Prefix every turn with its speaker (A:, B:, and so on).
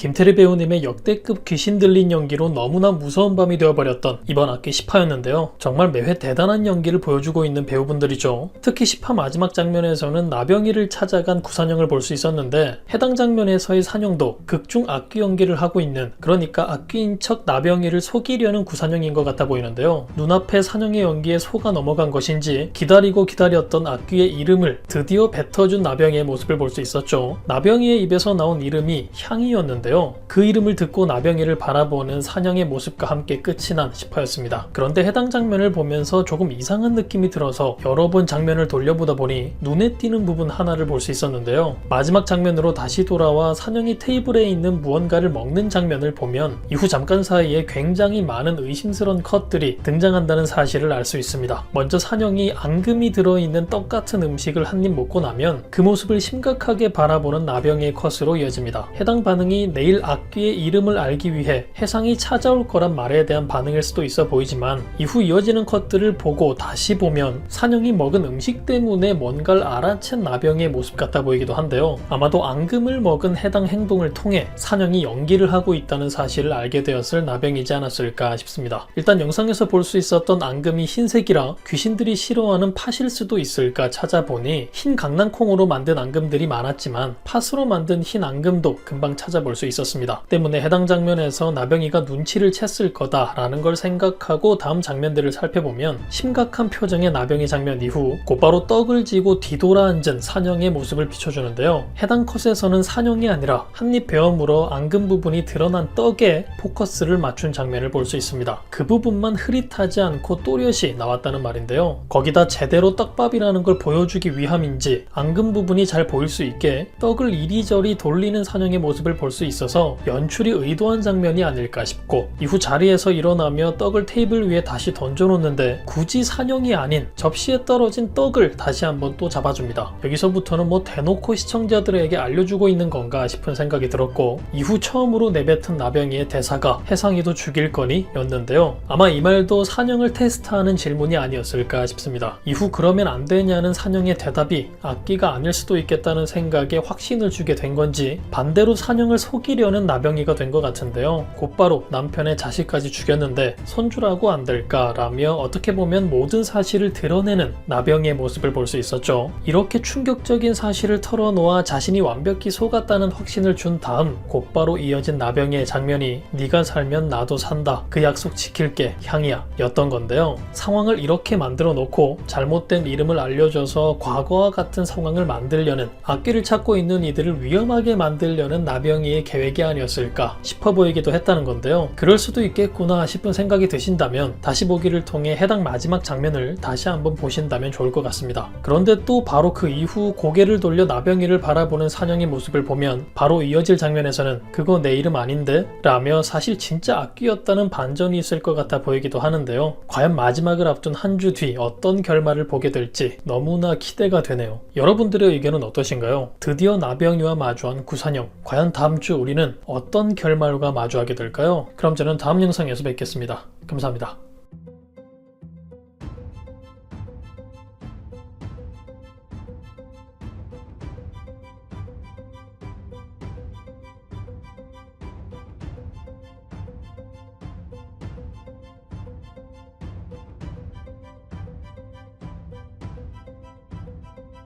A: 김태리 배우님의 역대급 귀신 들린 연기로 너무나 무서운 밤이 되어버렸던 이번 악귀 10화였는데요. 정말 매회 대단한 연기를 보여주고 있는 배우분들이죠. 특히 10화 마지막 장면에서는 나병이를 찾아간 구산형을 볼 수 있었는데 해당 장면에서의 산형도 극중 악귀 연기를 하고 있는, 그러니까 악귀인 척 나병이를 속이려는 구산형인 것 같아 보이는데요. 눈앞에 산형의 연기에 속아 넘어간 것인지 기다리고 기다렸던 악귀의 이름을 드디어 뱉어준 나병이의 모습을 볼 수 있었죠. 나병이의 입에서 나온 이름이 향이였는데요. 그 이름을 듣고 나병이를 바라보는 산형의 모습과 함께 끝이 난 10화였습니다. 그런데 해당 장면을 보면서 조금 이상한 느낌이 들어서 여러 번 장면을 돌려보다 보니 눈에 띄는 부분 하나를 볼 수 있었는데요. 마지막 장면으로 다시 돌아와 산형이 테이블에 있는 무언가를 먹는 장면을 보면 이후 잠깐 사이에 굉장히 많은 의심스러운 컷들이 등장한다는 사실을 알 수 있습니다. 먼저 산형이 앙금이 들어있는 떡같은 음식을 한 입 먹고 나면 그 모습을 심각하게 바라보는 나병이의 컷으로 이어집니다. 해당 반응이 내일 악귀의 이름을 알기 위해 해상이 찾아올 거란 말에 대한 반응일 수도 있어 보이지만 이후 이어지는 컷들을 보고 다시 보면 산형이 먹은 음식 때문에 뭔가를 알아챈 나병이의 모습 같아 보이기도 한데요. 아마도 앙금을 먹은 해당 행동을 통해 산형이 연기를 하고 있다는 사실을 알게 되었을 나병이지 않았을까 싶습니다. 일단 영상에서 볼 수 있었던 앙금이 흰색이라 귀신들이 싫어하는 팥일 수도 있을까 찾아보니 흰 강낭콩으로 만든 앙금들이 많았지만 팥으로 만든 흰 앙금도 금방 찾아볼 수 있었습니다. 때문에 해당 장면에서 나병이가 눈치를 챘을 거다라는 걸 생각하고 다음 장면들을 살펴보면 심각한 표정의 나병이 장면 이후 곧바로 떡을 쥐고 뒤돌아 앉은 산형의 모습을 비춰주는데요. 해당 컷에서는 산형이 아니라 한입 베어 물어 앙금 부분이 드러난 떡에 포커스를 맞춘 장면을 볼 수 있습니다. 그 부분만 흐릿하지 않고 또렷이 나왔다는 말인데요. 거기다 제대로 떡밥이라는 걸 보여주기 위함인지 앙금 부분이 잘 보일 수 있게 떡을 이리저리 돌리는 산형의 모습을 볼 수 있어서 연출이 의도한 장면이 아닐까 싶고, 이후 자리에서 일어나며 떡을 테이블 위에 다시 던져놓는데 굳이 산형이 아닌 접시에 떨어진 떡을 다시 한번 또 잡아줍니다. 여기서부터는 뭐 대놓고 시청자들에게 알려주고 있는 건가 싶은 생각이 들었고, 이후 처음으로 내뱉은 나병이의 대사가 해상이도 죽일 거니 였는데요. 아마 이 말도 산형을 테스트하는 질문이 아니었을까 싶습니다. 이후 그러면 안 되냐는 산형의 대답이 악귀가 아닐 수도 있겠다는 생각에 확신을 주게 된 건지 반대로 산형을 속이려는 나병이가 된 것 같은데요. 곧바로 남편의 자식까지 죽였는데 손주라고 안 될까 라며 어떻게 보면 모든 사실을 드러내는 나병이의 모습을 볼 수 있었죠. 이렇게 충격적인 사실을 털어놓아 자신이 완벽히 속았다는 확신을 준 다음 곧바로 이어진 나병이의 장면이 네가 살면 나도 산다, 그 약속 지킬게 향이야 였던 건데요. 상황을 이렇게 만들어 놓고 잘못된 이름을 알려줘서 과거와 같은 상황을 만들려는, 악귀를 찾고 있는 이들을 위험하게 만들려는 나병이의 계획이 아니었을까 싶어 보이기도 했다는 건데요. 그럴 수도 있겠구나 싶은 생각이 드신다면 다시 보기를 통해 해당 마지막 장면을 다시 한번 보신다면 좋을 것 같습니다. 그런데 또 바로 그 이후 고개를 돌려 나병이를 바라보는 산형의 모습을 보면 바로 이어질 장면에서는 그거 내 이름 아닌데? 라며 사실 진짜 악귀였다는 반전이 있을 것 같아 보이기도 하는데요. 과연 마지막을 앞둔 한 주 뒤 어떤 결말을 보게 될지 너무나 기대가 되네요. 여러분들의 의견은 어떠신가요? 드디어 나병이와 마주한 구산형, 과연 다음 주 우리는 어떤 결말과 마주하게 될까요? 그럼 저는 다음 영상에서 뵙겠습니다. 감사합니다.